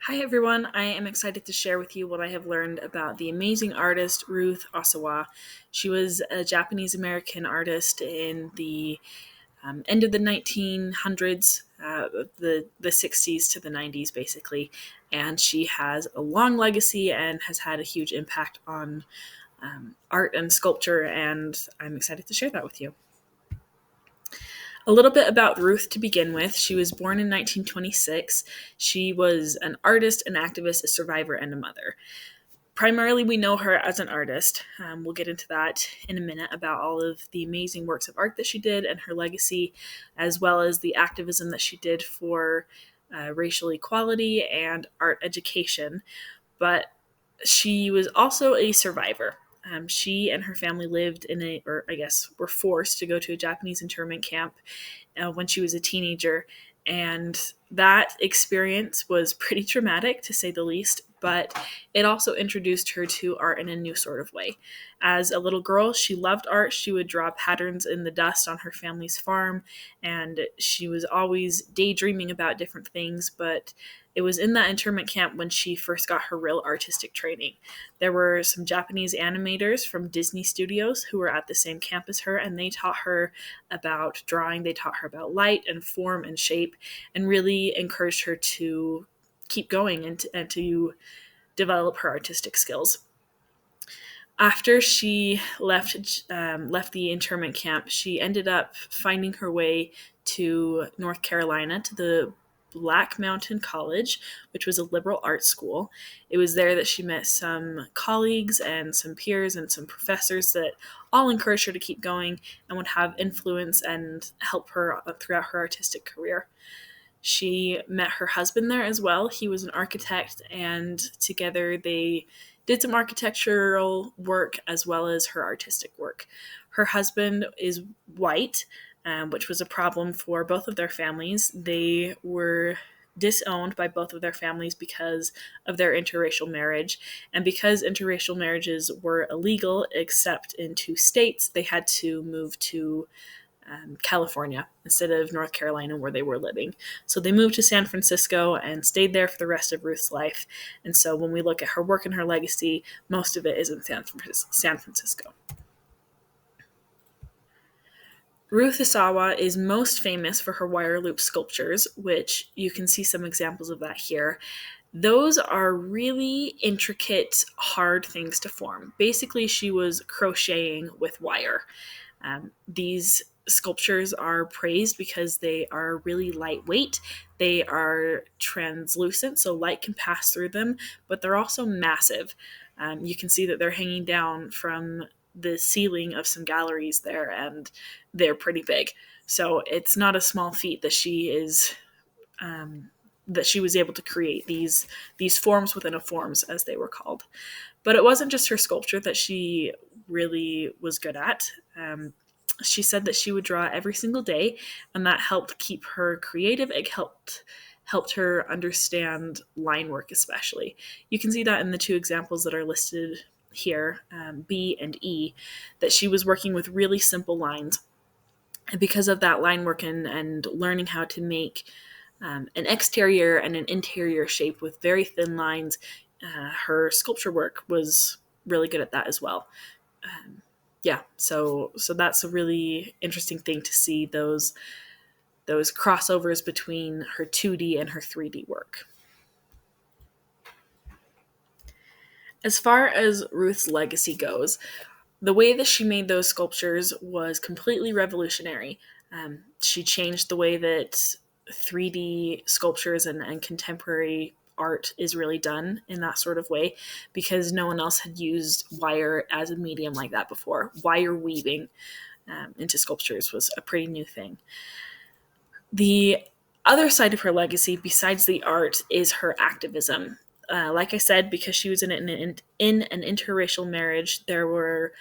Hi everyone, I am excited to share with you what I have learned about the amazing artist Ruth Asawa. She was a Japanese American artist in the end of the 1900s, the 60s to the 90s basically, and she has a long legacy and has had a huge impact on art and sculpture, and I'm excited to share that with you. A little bit about Ruth to begin with. She was born in 1926. She was an artist, an activist, a survivor, and a mother. Primarily, we know her as an artist. We'll get into that in a minute about all of the amazing works of art that she did and her legacy, as well as the activism that she did for racial equality and art education. But she was also a survivor. She and her family lived in or I guess were forced to go to a Japanese internment camp when she was a teenager. And that experience was pretty traumatic, to say the least, but it also introduced her to art in a new sort of way. As a little girl, she loved art. She would draw patterns in the dust on her family's farm, and she was always daydreaming about different things, but it was in that internment camp when she first got her real artistic training. There were some Japanese animators from Disney Studios who were at the same camp as her, and they taught her about drawing. They taught her about light and form and shape, and really encouraged her to keep going and to develop her artistic skills. After she left the internment camp, she ended up finding her way to North Carolina to the Black Mountain College, which was a liberal arts school. It was there that she met some colleagues and some peers and some professors that all encouraged her to keep going and would have influence and help her throughout her artistic career. She met her husband there as well. He was an architect, and together they did some architectural work as well as her artistic work. Her husband is white, which was a problem for both of their families. They were disowned by both of their families because of their interracial marriage. And because interracial marriages were illegal except in two states, they had to move to California instead of North Carolina where they were living. So they moved to San Francisco and stayed there for the rest of Ruth's life. And so when we look at her work and her legacy, most of it is in San Francisco. Ruth Asawa is most famous for her wire loop sculptures, which you can see some examples of that here. Those are really intricate, hard things to form. Basically, she was crocheting with wire. These sculptures are praised because they are really lightweight. They are translucent, so light can pass through them, but they're also massive. You can see that they're hanging down from the ceiling of some galleries there, and they're pretty big. So it's not a small feat that she was able to create these forms within a forms, as they were called. But it wasn't just her sculpture that she really was good at. She said that she would draw every single day, and that helped keep her creative. It helped her understand line work, especially. You can see that in the two examples that are listed here, B and E, that she was working with really simple lines. And because of that line work and learning how to make an exterior and an interior shape with very thin lines, her sculpture work was really good at that as well. Yeah, so that's a really interesting thing to see, those crossovers between her 2D and her 3D work. As far as Ruth's legacy goes, the way that she made those sculptures was completely revolutionary. She changed the way that 3D sculptures and contemporary art is really done in that sort of way, because no one else had used wire as a medium like that before. Wire weaving into sculptures was a pretty new thing. The other side of her legacy, besides the art, is her activism. Like I said, because she was in an interracial marriage, there were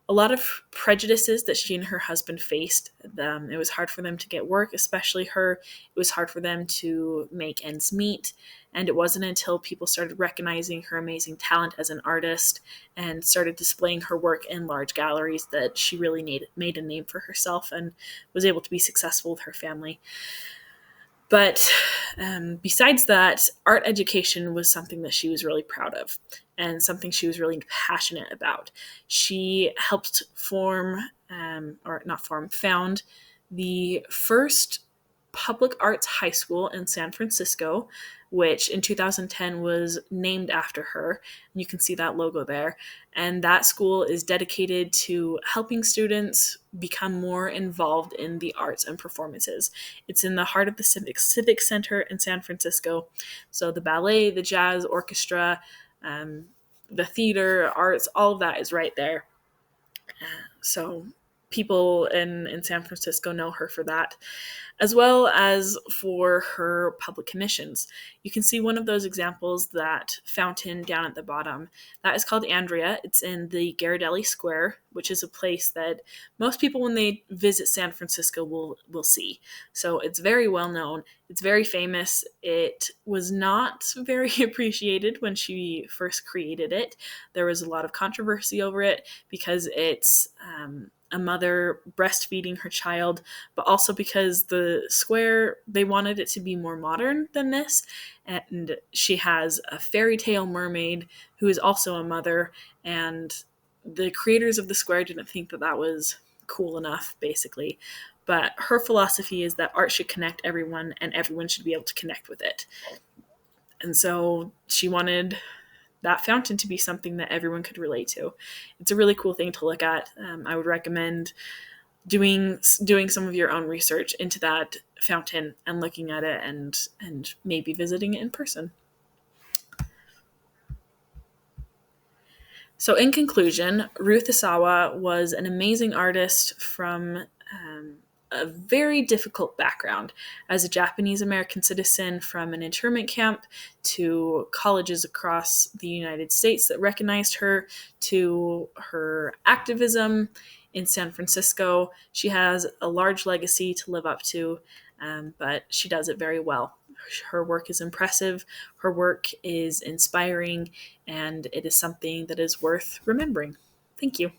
a lot of prejudices that she and her husband faced. It was hard for them to get work, especially her. It was hard for them to make ends meet. And it wasn't until people started recognizing her amazing talent as an artist and started displaying her work in large galleries that she really made a name for herself and was able to be successful with her family. But besides that, art education was something that she was really proud of and something she was really passionate about. She helped found the first public arts high school in San Francisco, which in 2010 was named after her. And you can see that logo there. And that school is dedicated to helping students become more involved in the arts and performances. It's in the heart of the Civic Center in San Francisco. So the ballet, the jazz orchestra, the theater, arts, all of that is right there. So people in San Francisco know her for that, as well as for her public commissions. You can see one of those examples, that fountain down at the bottom. That is called Andrea. It's in the Ghirardelli Square, which is a place that most people, when they visit San Francisco, will see. So it's very well known. It's very famous. It was not very appreciated when she first created it. There was a lot of controversy over it because it's a mother breastfeeding her child, but also because the square, they wanted it to be more modern than this. And she has a fairy tale mermaid who is also a mother, and the creators of the square didn't think that that was cool enough, basically. But her philosophy is that art should connect everyone and everyone should be able to connect with it. And so she wanted that fountain to be something that everyone could relate to. It's a really cool thing to look at. I would recommend doing some of your own research into that fountain and looking at it, and maybe visiting it in person. So in conclusion, Ruth Asawa was an amazing artist from a very difficult background. As a Japanese American citizen from an internment camp, to colleges across the United States that recognized her, to her activism in San Francisco, she has a large legacy to live up to, but she does it very well. Her work is impressive, her work is inspiring, and it is something that is worth remembering. Thank you.